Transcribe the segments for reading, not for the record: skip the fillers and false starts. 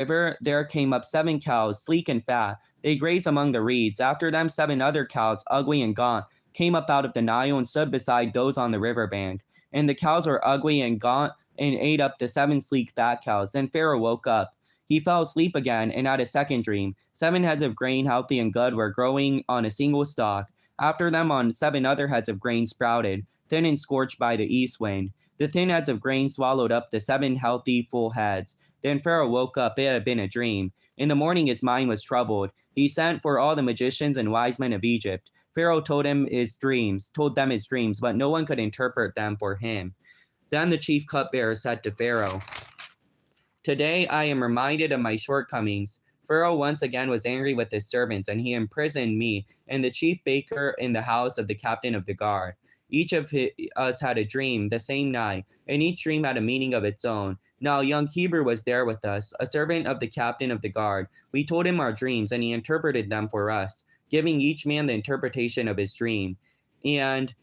river there came up 7 cows, sleek and fat. They grazed among the reeds. After them 7 other cows, ugly and gaunt, came up out of the Nile and stood beside those on the river bank. And the cows were ugly and gaunt and ate up the 7 sleek fat cows. Then Pharaoh woke up. He fell asleep again and had a second dream. 7 heads of grain, healthy and good, were growing on a single stalk. After them 7 other heads of grain sprouted, thin and scorched by the east wind. The thin heads of grain swallowed up the 7 healthy, full heads. Then Pharaoh woke up. It had been a dream. In the morning his mind was troubled. He sent for all the magicians and wise men of Egypt. Pharaoh told them his dreams, but no one could interpret them for him. Then the chief cupbearer said to Pharaoh, "Today I am reminded of my shortcomings." Pharaoh once again was angry with his servants, and he imprisoned me and the chief baker in the house of the captain of the guard. Each of us had a dream the same night, and each dream had a meaning of its own. Now a young Hebrew was there with us, a servant of the captain of the guard. We told him our dreams, and he interpreted them for us, giving each man the interpretation of his dream. And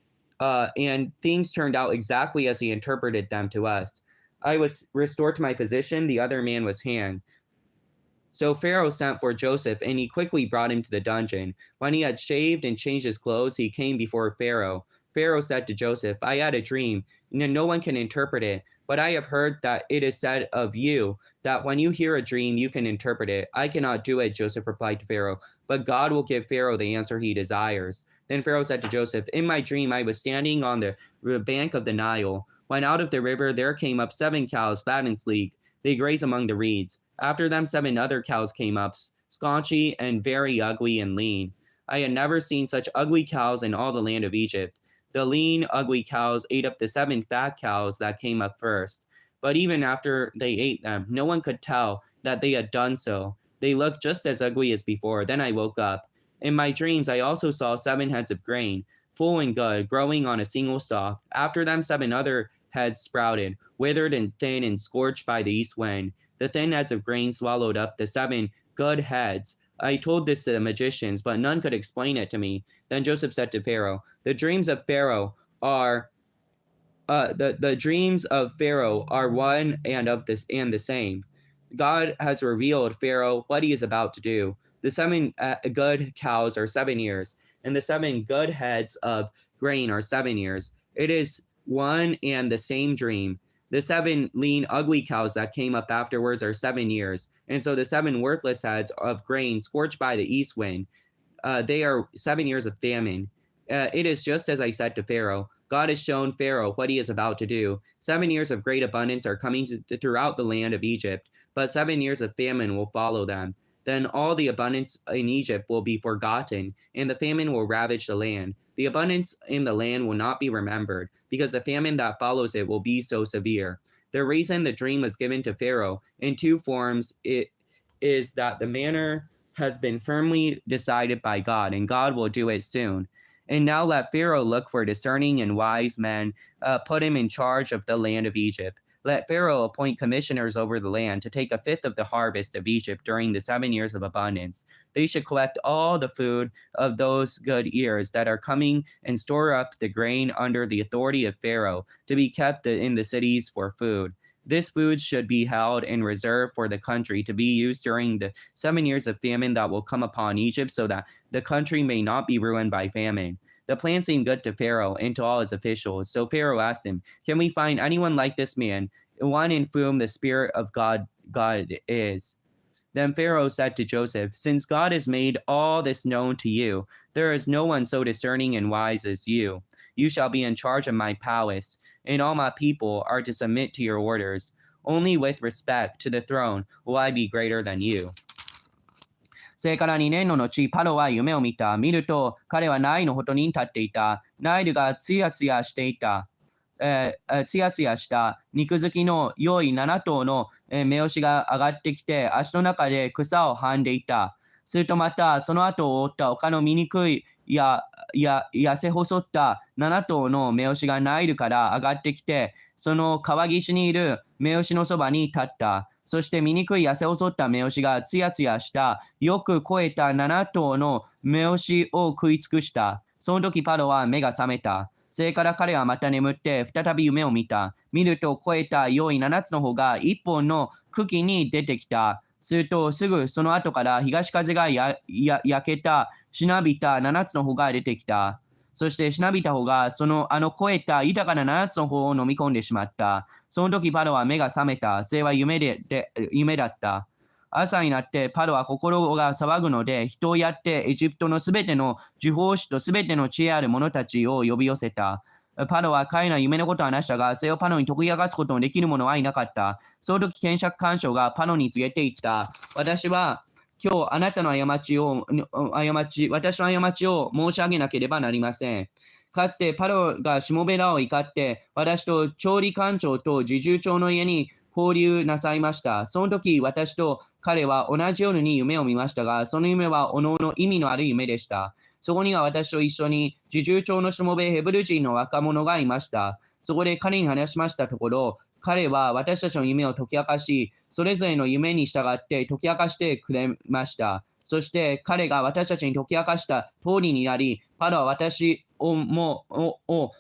things turned out exactly as he interpreted them to us. I was restored to my position, the other man was hanged. So Pharaoh sent for Joseph, and he quickly brought him to the dungeon. When he had shaved and changed his clothes, he came before Pharaoh. Pharaoh said to Joseph, "I had a dream, and no one can interpret it, but I have heard that it is said of you that when you hear a dream, you can interpret it. I cannot do it," Joseph replied to Pharaoh, "but God will give Pharaoh the answer he desires." Then Pharaoh said to Joseph, "In my dream, I was standing on the bank of the Nile, when out of the river there came up 7 cows, fat and sleek. They grazed among the reeds. After them 7 other cows came up, scaunchy and very ugly and lean. I had never seen such ugly cows in all the land of Egypt. The lean, ugly cows ate up the 7 fat cows that came up first. But even after they ate them, no one could tell that they had done so. They looked just as ugly as before. Then I woke up. In my dreams, I also saw 7 heads of grain, full and good, growing on a single stalk. After them 7 other heads sprouted, withered and thin and scorched by the east wind. The thin heads of grain swallowed up the 7 good heads. I told this to the magicians, but none could explain it to me. Then Joseph said to Pharaoh, "The dreams of Pharaoh are the dreams of Pharaoh are one and the same. God has revealed Pharaoh what he is about to do. The 7 good cows are 7 years, and the 7 good heads of grain are 7 years. It is one and the same dream. The 7 lean, ugly cows that came up afterwards are 7 years, and so the 7 worthless heads of grain scorched by the east wind, they are 7 years of famine. It is just as I said to Pharaoh. God has shown Pharaoh what he is about to do. 7 years of great abundance are coming throughout the land of Egypt, but 7 years of famine will follow them. Then all the abundance in Egypt will be forgotten, and the famine will ravage the land. The abundance in the land will not be remembered, because the famine that follows it will be so severe. The reason the dream was given to Pharaoh in 2 forms is that the manner has been firmly decided by God, and God will do it soon. And now let Pharaoh look for discerning and wise men, put him in charge of the land of Egypt. Let Pharaoh appoint commissioners over the land to take 1/5 of the harvest of Egypt during the 7 years of abundance. They should collect all the food of those good years that are coming and store up the grain under the authority of Pharaoh to be kept in the cities for food. This food should be held in reserve for the country to be used during the 7 years of famine that will come upon Egypt, so that the country may not be ruined by famine. The plan seemed good to Pharaoh and to all his officials. So Pharaoh asked him, "Can we find anyone like this man, one in whom the Spirit of God is?" Then Pharaoh said to Joseph, "Since God has made all this known to you, there is no one so discerning and wise as you. You shall be in charge of my palace, and all my people are to submit to your orders. Only with respect to the throne will I be greater than you." それから2年の後、パロは夢を見た。見ると、彼はナイルのほとりに立っていた。ナイルがつやつやしていた。つやつやした肉付きの良い7頭の目牛が上がってきて、足の中で草をはんでいた。するとまた、その後を追った他の醜い痩せ細った7頭の目牛がナイルから上がってきて、その川岸にいる目牛のそばに立った。そして醜い痩せ細った目牛がつやつやしたよく肥えた7頭の目牛を食い尽くした。その時パロは目が覚めた。それから彼はまた眠って再び夢を見た。見ると肥えた良い7つの穂が1本の茎に出てきた。すると、すぐその後から東風が焼けた、しなびた7つの穂が出てきた。そしてしなびた穂が肥えた豊かな7つの穂を飲み込んでしまった。その時パロは目が覚めた。それは夢だった。朝になってパロは心が騒ぐので、人をやってエジプトのすべての呪法師とすべての知恵ある者たちを呼び寄せた。パロは彼の夢のことを話したが、それをパロに解き明かすことのできる者はいなかった。その時、検釈官長がパロに告げていった。私は今日あなたの私の過ちを申し上げなければなりません。かつてパロがしもべらを怒って、私と調理官長と侍従長の家に放流なさいました。その時、私と彼は同じ夜に夢を見ましたが、その夢はおのおの意味のある夢でした。そこには私と一緒に侍従長のしもべヘブル人の若者がいました。そこで彼に話しましたところ、彼は私たちの夢を解き明かし、それぞれの夢に従って解き明かしてくれました。そして彼が私たちに解き明かした通りになり、パロは私を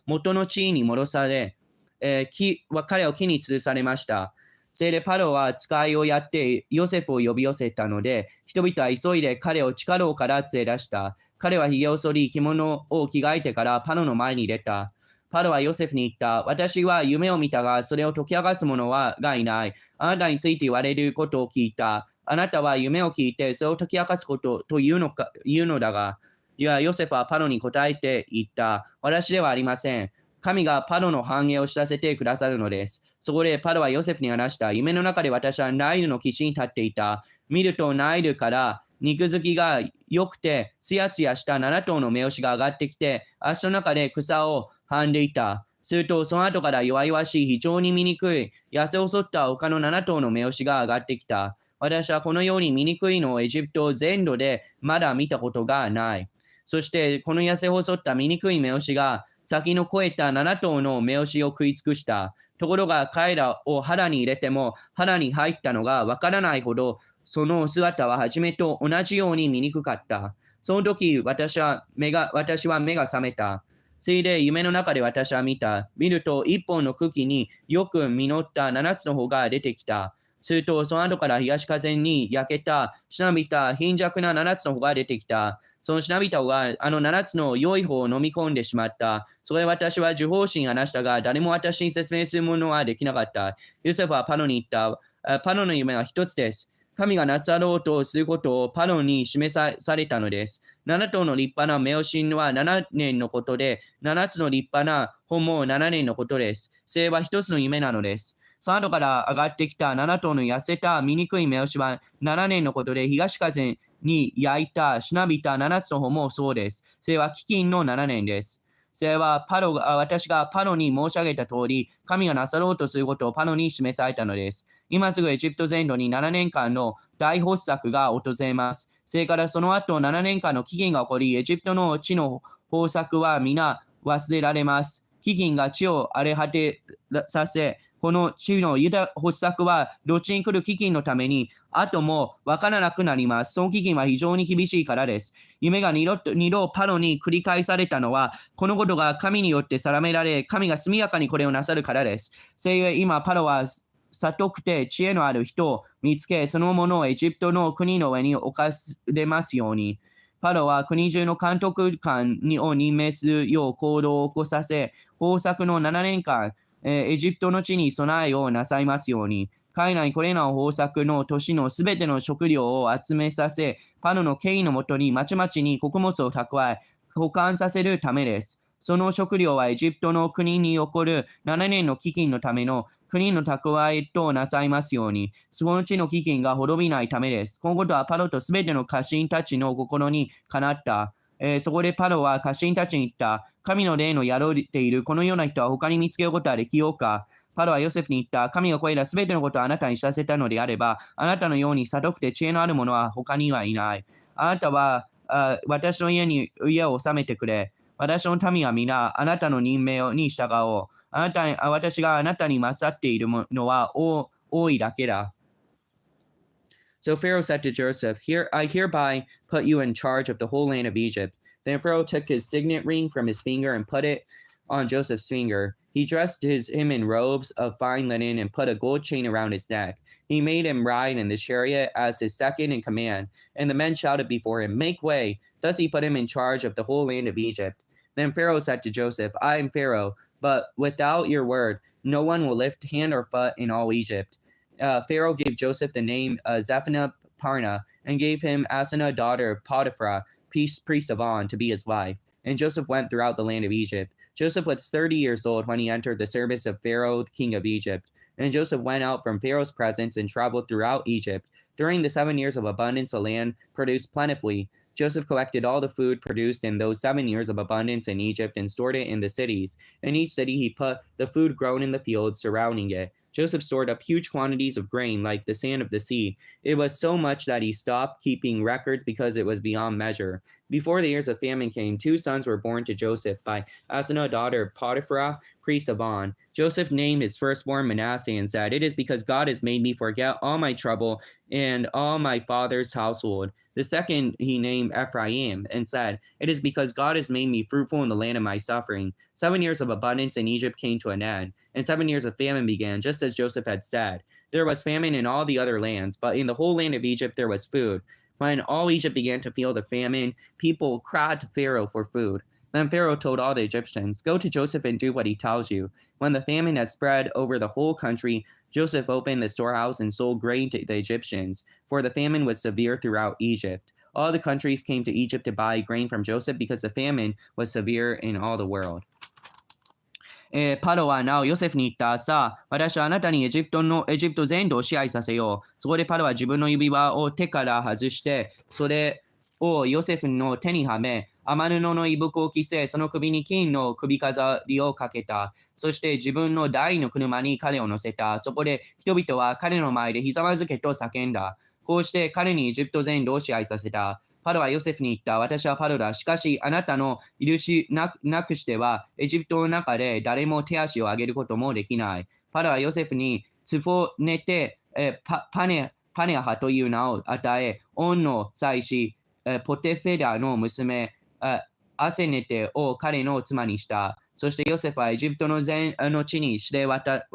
元の地位に戻され、彼を木に吊るされました。それでパロは使いをやってヨセフを呼び寄せたので、人々は急いで彼を地下牢から連れ出した。彼は髭を剃り、着物を着替えてからパロの前に出た。パロはヨセフに言った。私は夢を見たが、それを解き明かす者がいない。あなたについて言われることを聞いた。あなたは夢を聞いて、それを解き明かすことというのだが、ヨセフはパロに答えて言った。私ではありません。神がパロの繁栄を知らせてくださるのです。そこでパロはヨセフに話した。夢の中で私はナイルの岸に立っていた。見るとナイルから肉づきが良くて、つやつやした7頭の目牛が上がってきて、足の中で草をはんでいた。すると、その後から弱々しい、非常に醜い、痩せ細った他の7頭の目牛が上がってきた。私はこのように醜いのをエジプト全土でまだ見たことがない。そして、この痩せ細った醜い目牛が、先の越えた7頭の目牛を食い尽くした。ところが彼らを腹に入れても腹に入ったのがわからないほどその姿は初めと同じように醜かった。その時私は目が覚めた。ついで夢の中で私は見た。見ると一本の茎によく実った7つの穂が出てきた。するとその後から東風に焼けたしなびた貧弱な7つの穂が出てきた。そのしなびた穂があの7つの良い方を飲み込んでしまった。それ私は呪法師に話したが、誰も私に説明するものはできなかった。ヨセフはパロに言った。パロの夢は一つです。神がなさろうとすることをパロに示されたのです。7頭の立派な目牛は7年のことで、7つの立派な穂も7年のことです。それは一つの夢なのです。その後から上がってきた7頭の痩せた醜い目牛は7年のことで、東風に焼いたしなびた7つの穂もそうです。それは飢饉の7年です。それは私がパロに申し上げた通り、神がなさろうとすることをパロに示されたのです。今すぐエジプト全土に7年間の大発作が訪れます。それからその後7年間の飢饉が起こり、エジプトの地の豊作は皆忘れられます。飢饉が地を荒れ果てさせ、この地の発作は後に来る飢饉のために後もわからなくなります。その飢饉は非常に厳しいからです。夢が2度パロに繰り返されたのは、このことが神によって定められ、神が速やかにこれをなさるからです。それゆえ今パロは悟くて知恵のある人を見つけ、そのものをエジプトの国の上に置かれますように。パロは国中の監督官を任命するよう行動を起こさせ、豊作の7年間、エジプトの地に備えをなさいますように。彼らにこれらの豊作の年のすべての食料を集めさせ、パロの権威のもとにまちまちに穀物を蓄え、保管させるためです。その食料はエジプトの国に起こる7年の飢饉のための国の蓄えとなさいますように、その地の飢饉が滅びないためです。このことはパロとすべての家臣たちの心にかなった。そこでパロは家臣たちに言った。神の霊のやろうているこのような人は他に見つけることはできようか。パロはヨセフに言った。神がこれらすべてのことをあなたに知らせたのであれば、あなたのように悟くて知恵のある者は他にはいない。あなたは私の家を治めてくれ。私の民は皆あなたの任命に従おう。私があなたに勝っているのは多いだけだ。So Pharaoh said to Joseph, I hereby put you in charge of the whole land of Egypt. Then Pharaoh took his signet ring from his finger and put it on Joseph's finger. He dressed him in robes of fine linen and put a gold chain around his neck. He made him ride in the chariot as his second in command, and the men shouted before him, "Make way!" Thus he put him in charge of the whole land of Egypt. Then Pharaoh said to Joseph, "I am Pharaoh, but without your word, no one will lift hand or foot in all Egypt." Pharaoh gave Joseph the name Zephaniah-Parnah, and gave him Asenath, daughter of Potiphar, priest of On, to be his wife. And Joseph went throughout the land of Egypt. Joseph was 30 years old when he entered the service of Pharaoh, the king of Egypt. And Joseph went out from Pharaoh's presence and traveled throughout Egypt. During the 7 years of abundance, the land produced plentifully. Joseph collected all the food produced in those 7 years of abundance in Egypt and stored it in the cities. In each city he put the food grown in the fields surrounding it. Joseph stored up huge quantities of grain like the sand of the sea. It was so much that he stopped keeping records because it was beyond measure. Before the years of famine came, 2 sons were born to Joseph by Asenath, daughter of Potiphar, priest of On. Joseph named his firstborn Manasseh and said, "It is because God has made me forget all my trouble and all my father's household." The second he named Ephraim and said, "It is because God has made me fruitful in the land of my suffering." 7 years of abundance in Egypt came to an end, and 7 years of famine began, just as Joseph had said. There was famine in all the other lands, but in the whole land of Egypt there was food. When all Egypt began to feel the famine, people cried to Pharaoh for food. Then Pharaoh told all the Egyptians, "Go to Joseph and do what he tells you." When the famine had spread over the whole country, Joseph opened the storehouse and sold grain to the Egyptians, for the famine was severe throughout Egypt. All the countries came to Egypt to buy grain from Joseph because the famine was severe in all the world. パロはなおヨセフに言った。さあ、私はあなたにエジプト全土を支配させよう。そこでパロは自分の指輪を手から外して、それをヨセフの手にはめ、天布の衣服を着せ、その首に金の首飾りをかけた。そして自分の大の車に彼を乗せた。そこで人々は彼の前でひざまずけと叫んだ。こうして彼にエジプト全土を支配させた。パロはヨセフに言った。私はパロだ。しかし、あなたの許しなくしては、エジプトの中で誰も手足を上げることもできない。パロはヨセフにツフネテパネハという名を与え、オンの妻子、ポテフェダの娘、アセネテを彼の妻にした。そしてヨセフはエジプトの全の地にして渡っ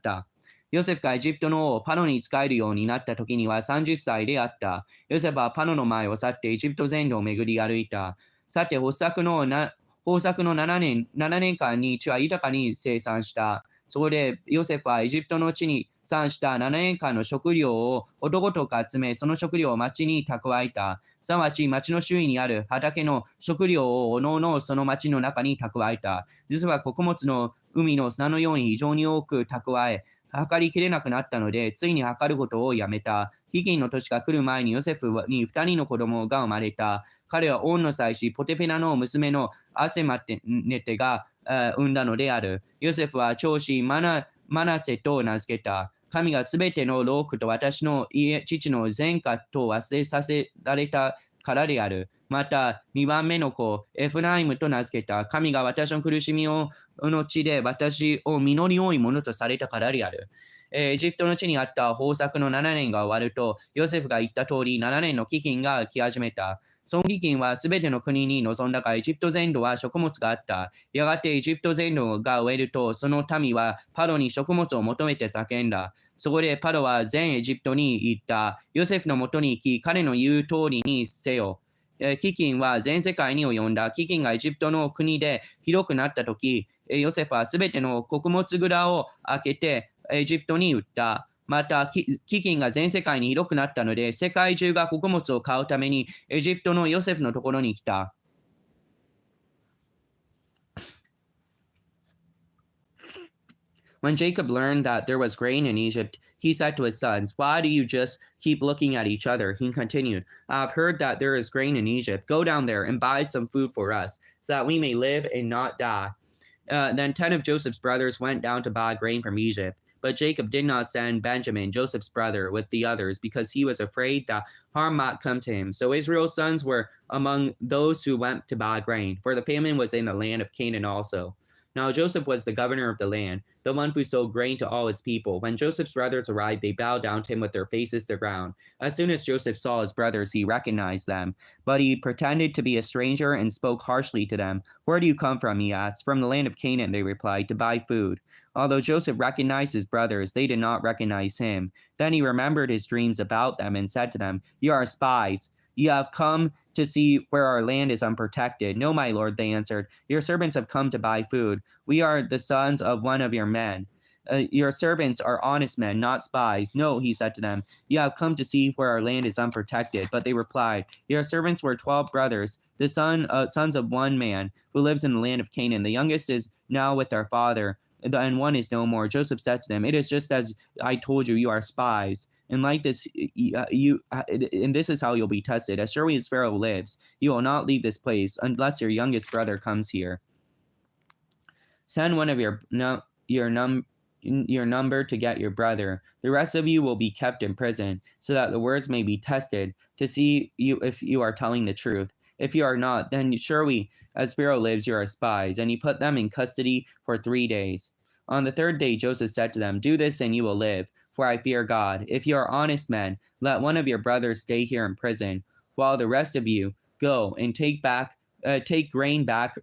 た。ヨセフがエジプトの王パロに仕えるようになった時には30歳であった。ヨセフはパロの前を去ってエジプト全土を巡り歩いた。さて、豊作の7年間に地は豊かに生産した。そこでヨセフはエジプトの地に産した7年間の食料を男とか集め、その食料を町に蓄えた。すなわち町の周囲にある畑の食料をおのおのその町の中に蓄えた。実は穀物の海の砂のように非常に多く蓄え、測りきれなくなったので、ついに測ることをやめた。飢饉の年が来る前にヨセフに2人の子供が生まれた。彼はオンの妻子、ポテペナの娘のアセマネテが産んだのである。ヨセフは長子マナセと名付けた。神がすべての労苦と私の父の前科と忘れさせられたからである。また、2番目の子、エフライムと名付けた。神が私の苦しみの地で私を実り多いものとされたからである。エジプトの地にあった豊作の7年が終わると、ヨセフが言った通り7年の飢饉が来始めた。その飢饉はすべての国に臨んだが、エジプト全土は食物があった。やがてエジプト全土が終えると、その民はパロに食物を求めて叫んだ。そこでパロは全エジプトに言った。ヨセフのもとに行き、彼の言う通りにせよ。飢饉は全世界に及んだ。飢饉がエジプトの国でひどくなったとき、ヨセフはすべての穀物蔵を開けてエジプトに売った。また、飢饉が全世界にひどくなったので、世界中が穀物を買うためにエジプトのヨセフのところに来た。When Jacob learned that there was grain in Egypt, he said to his sons, "Why do you just keep looking at each other?" He continued, "I have heard that there is grain in Egypt. Go down there and buy some food for us, so that we may live and not die." Then 10 of Joseph's brothers went down to buy grain from Egypt. But Jacob did not send Benjamin, Joseph's brother, with the others, because he was afraid that harm might come to him. So Israel's sons were among those who went to buy grain, for the famine was in the land of Canaan also. Now Joseph was the governor of the land, the one who sold grain to all his people. When Joseph's brothers arrived, they bowed down to him with their faces to the ground. As soon as Joseph saw his brothers, he recognized them. But he pretended to be a stranger and spoke harshly to them. "Where do you come from?" he asked. "From the land of Canaan," they replied, "to buy food." Although Joseph recognized his brothers, they did not recognize him. Then he remembered his dreams about them and said to them, "You are spies. You have come to see where our land is unprotected." "No, my lord," they answered. "Your servants have come to buy food. We are the sons of one of your men. Your servants are honest men, not spies." "No," he said to them. "You have come to see where our land is unprotected." But they replied, "Your servants were 12 brothers, the sons of one man, who lives in the land of Canaan. The youngest is now with their father, and one is no more." Joseph said to them, "It is just as I told you, you are spies. And like this, and this is how you'll be tested. As surely as Pharaoh lives, you will not leave this place unless your youngest brother comes here. Send one of your number to get your brother. The rest of you will be kept in prison, so that the words may be tested to see you if you are telling the truth. If you are not, then surely as Pharaoh lives, you are spies." And he put them in custody for 3 days. On the 3rd day, Joseph said to them, "Do this and you will live, for I fear God. If you are honest men, let one of your brothers stay here in prison, while the rest of you go and take grain back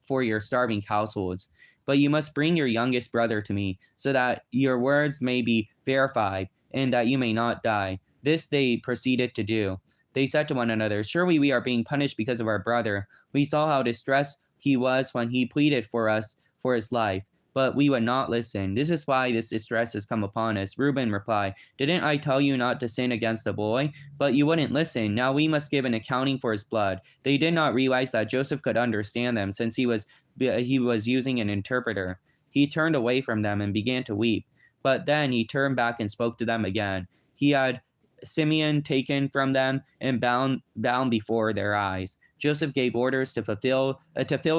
for your starving households. But you must bring your youngest brother to me, so that your words may be verified, and that you may not die." This they proceeded to do. They said to one another, "Surely we are being punished because of our brother. We saw how distressed he was when he pleaded for us for his life, but we would not listen. This is why this distress has come upon us." Reuben replied, "Didn't I tell you not to sin against the boy? But you wouldn't listen. Now we must give an accounting for his blood." They did not realize that Joseph could understand them, since he was using an interpreter. He turned away from them and began to weep. But then he turned back and spoke to them again. He had Simeon taken from them and bound before their eyes. Joseph gave orders to fill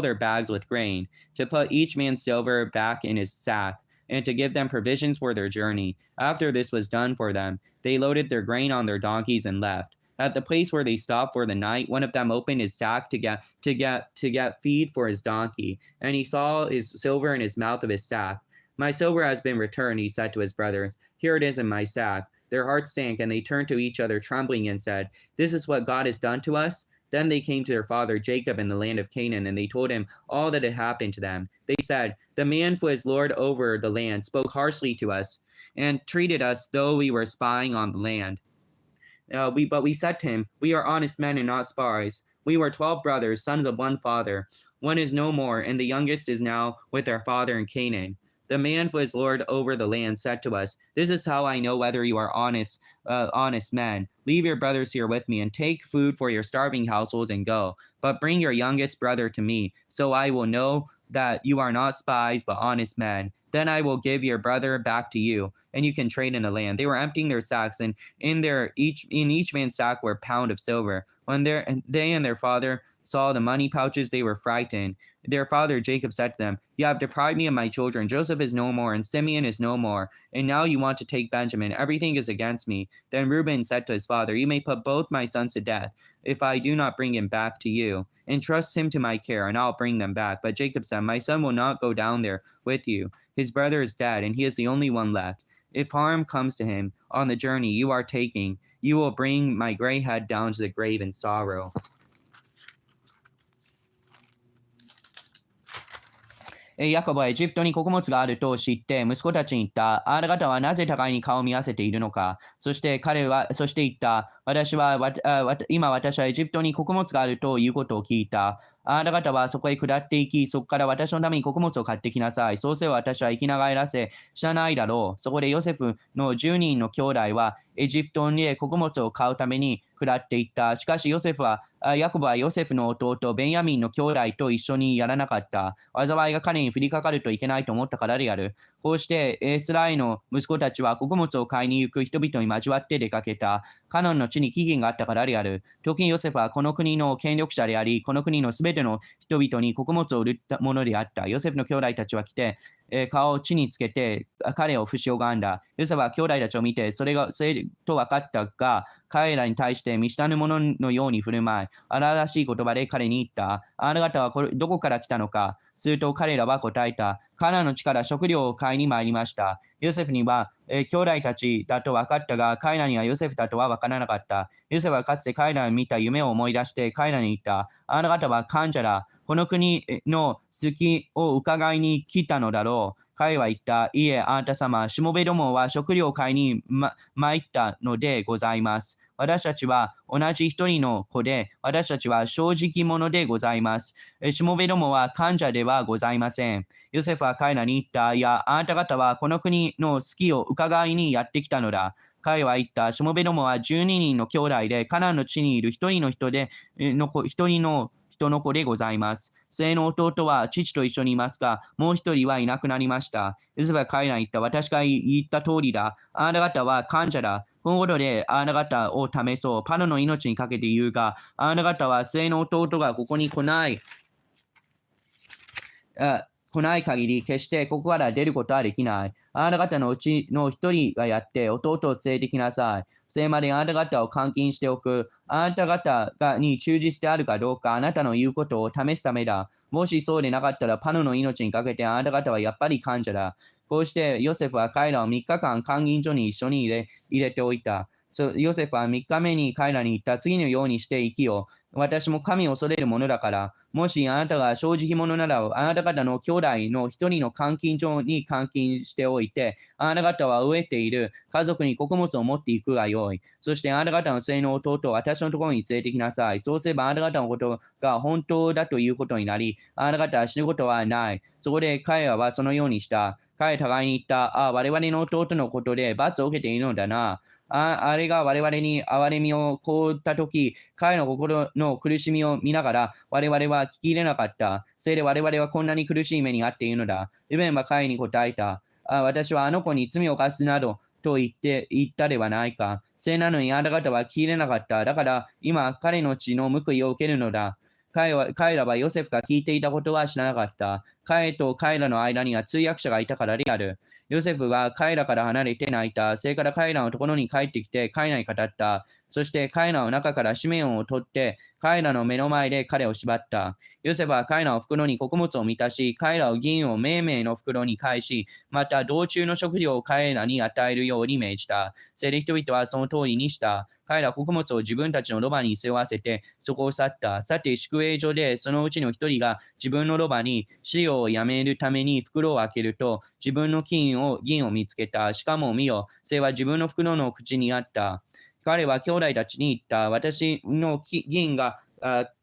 their bags with grain, to put each man's silver back in his sack, and to give them provisions for their journey. After this was done for them, they loaded their grain on their donkeys and left. At the place where they stopped for the night, one of them opened his sack to get feed for his donkey, and he saw his silver in his mouth of his sack. "My silver has been returned," he said to his brothers. "Here it is in my sack." Their hearts sank, and they turned to each other trembling and said, "This is what God has done to us?" Then they came to their father Jacob in the land of Canaan, and they told him all that had happened to them. They said, "The man who is lord over the land spoke harshly to us and treated us though we were spying on the land. But we said to him, 'We are honest men and not spies. We were 12 brothers, sons of one father. One is no more, and the youngest is now with their father in Canaan.' The man who is lord over the land said to us, 'This is how I know whether you are honest men. Leave your brothers here with me, and take food for your starving households and go. But bring your youngest brother to me, so I will know that you are not spies but honest men. Then I will give your brother back to you, and you can trade in the land.' They were emptying their sacks, and in each man's sack were a pound of silver. When they and their father saw the money pouches, they were frightened. Their father Jacob said to them, 'You have deprived me of my children. Joseph is no more, and Simeon is no more, and now you want to take Benjamin. Everything is against me.' Then Reuben said to his father, 'You may put both my sons to death, if I do not bring him back to you. Entrust him to my care, and I'll bring them back.' But Jacob said, 'My son will not go down there with you. His brother is dead, and he is the only one left. If harm comes to him on the journey you are taking, you will bring my gray head down to the grave in sorrow.'" ヤコブはエジプトに穀物があると知って息子たちに言った。あなた方はなぜ互いに顔を見合わせているのか。そして彼は言った。今私はエジプトに穀物があるということを聞いた。あなた方はそこへ下っていき、そこから私のために穀物を買ってきなさい。そうすれば私は生き長らせ、知らないだろう。そこでヨセフの10人の兄弟はエジプトに穀物を買うために下っていった。しかしヤコブはヨセフの弟ベンヤミンの兄弟と一緒にやらなかった。災いが彼に降りかかるといけないと思ったからである。こうしてエスラエルの息子たちは穀物を買いに行く人々に交わって出かけた。カノンの地に飢饉があったからである。時にヨセフはこの国の権力者であり、この国のすべての人々に穀物を売るものであった。ヨセフの兄弟たちは来て、顔を地につけて彼を不死拝んだ。ヨセフは兄弟たちを見て、それと分かったが、彼らに対して見知らぬ者のように振る舞い、荒々しい言葉で彼に言った。あなたはどこから来たのか。すると彼らは答えた。カナンの地から食料を買いに参りました。ヨセフには、兄弟たちだと分かったが、彼らにはヨセフだとは分からなかった。ヨセフはかつて彼らが見た夢を思い出して彼らに言った。あなた方は患者だ。この国の隙を伺いに来たのだろう。彼は言った。いえ、あなた様、しもべどもは食料を買いに参ったのでございます。私たちは同じ一人の子で、私たちは正直者でございます。しもべどもは患者ではございません。ヨセフは彼らに言った。いや、あなた方はこの国の隙を伺いにやってきたのだ。彼は言った。しもべどもは12人の兄弟で、カナンの地にいる一人の人の子でございます。末の弟は父と一緒にいますが、もう一人はいなくなりました。ヨセフは彼らに言った。私が言った通りだ。あなた方は患者だ。このことであなた方を試そう。パロの命にかけて言うが、あなた方は末の弟がここに来ない限り、決してここから出ることはできない。あなた方のうちの一人がやって、弟を連れてきなさい。それまであなた方を監禁しておく。あなた方に忠実であるかどうか、あなたの言うことを試すためだ。もしそうでなかったら、パノの命にかけてあなた方はやっぱり患者だ。こうしてヨセフは彼らを3日間監禁所に一緒に入れておいた。ヨセフは3日目に彼らに言った。次のようにして生きよう。私も神を恐れるものだから、もしあなたが正直者なら、あなた方の兄弟の一人の監禁所に監禁しておいて、あなた方は飢えている家族に穀物を持っていくがよい。そしてあなた方の末の弟を私のところに連れてきなさい。そうすればあなた方のことが本当だということになり、あなた方は死ぬことはない。そこで彼らはそのようにした。彼互いに言った。我々の弟のことで罰を受けているのだな。あれが我々に憐れみを請ったとき、彼の心の苦しみを見ながら、我々は聞き入れなかった。それで我々はこんなに苦しい目に遭っているのだ。ルベンは彼に答えた。私はあの子に罪を犯すなどと言ったではないか。それなのにあなた方は聞き入れなかった。だから今彼の血の報いを受けるのだ。彼らはヨセフが聞いていたことは知らなかった。彼と彼らの間には通訳者がいたからである。ヨセフは彼らから離れて泣いた。それから彼らのところに帰ってきて彼らに語った。そして彼らの中からシメオンを取って彼らの目の前で彼を縛った。ヨセフは彼らの袋に穀物を満たし、彼らを銀をめいめいの袋に返し、また道中の食料を彼らに与えるように命じた。それで人々はその通りにした。彼らは穀物を自分たちのロバに背負わせてそこを去った。さて、宿営所でそのうちの一人が自分のロバに飼料をやめるために袋を開けると、自分の銀を見つけた。しかも見よ、それは自分の袋の口にあった。彼は兄弟たちに言った。私の銀が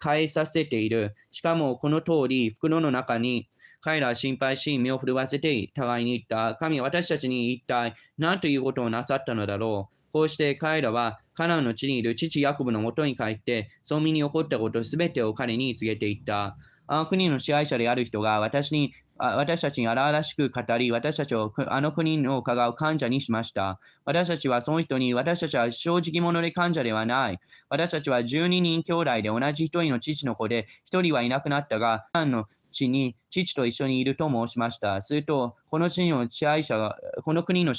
返させている。しかもこの通り、袋の中に彼らは心配し、目を震わせて互いに言った。神は私たちに一体何ということをなさったのだろう。こうして彼らはカナンの地にいる父ヤコブのもとに帰って、その身に起こったことすべてを彼に告げていった。あの国の支配者である人が私たちに荒々しく語り、私たちをあの国の伺う患者にしました。私たちはその人に、私たちは正直者で患者ではない。私たちは12人兄弟で同じ一人の父の子で、一人はいなくなったが、カナンの地に父と一緒にいると申しました。すると、この国の支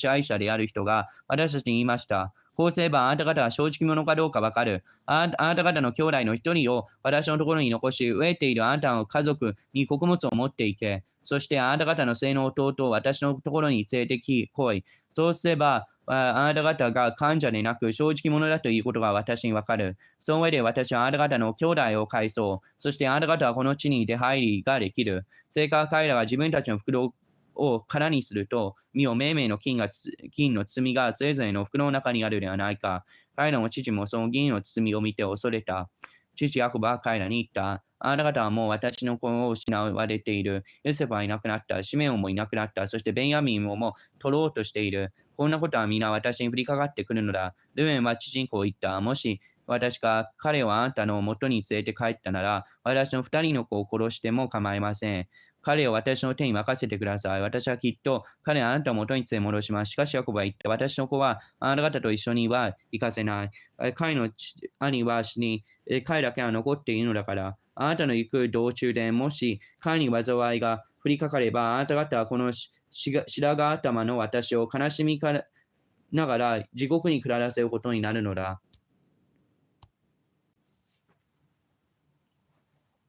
配者である人が私たちに言いました。こうすればあなた方が正直者かどうかわかる。あなた方の兄弟の一人を私のところに残し、飢えているあなたの家族に穀物を持っていけ。そしてあなた方の末の弟を私のところに連れて来い。そうすれば、あなた方が患者でなく正直者だということが私にわかる。その上で私はあなた方の兄弟を返そう。そしてあなた方はこの地に出入りができる。それから彼らは自分たちの袋を空にすると、身をめいめいの金の包みがそれぞれの袋の中にあるではないか。彼らの父もその銀の包みを見て恐れた。父ヤコブは彼らに言った。あなた方はもう私の子を失われている。ヨセフはいなくなった。シメオンもいなくなった。そしてベンヤミンももう取ろうとしている。こんなことは皆私に降りかかってくるのだ。ルベンは父にこう言った。もし私が彼をあなたの元に連れて帰ったなら、私の二人の子を殺しても構いません。彼を私の手に任せてください。私はきっと彼をあなたの元に連れ戻します。しかしヤコブは言って、私の子はあなた方と一緒には行かせない。彼の兄は死に、彼だけは残っているのだから、あなたの行く道中でもし彼に災いが降りかかれば、あなた方はこの白髪頭の私を悲しみながら地獄に下らせることになるのだ。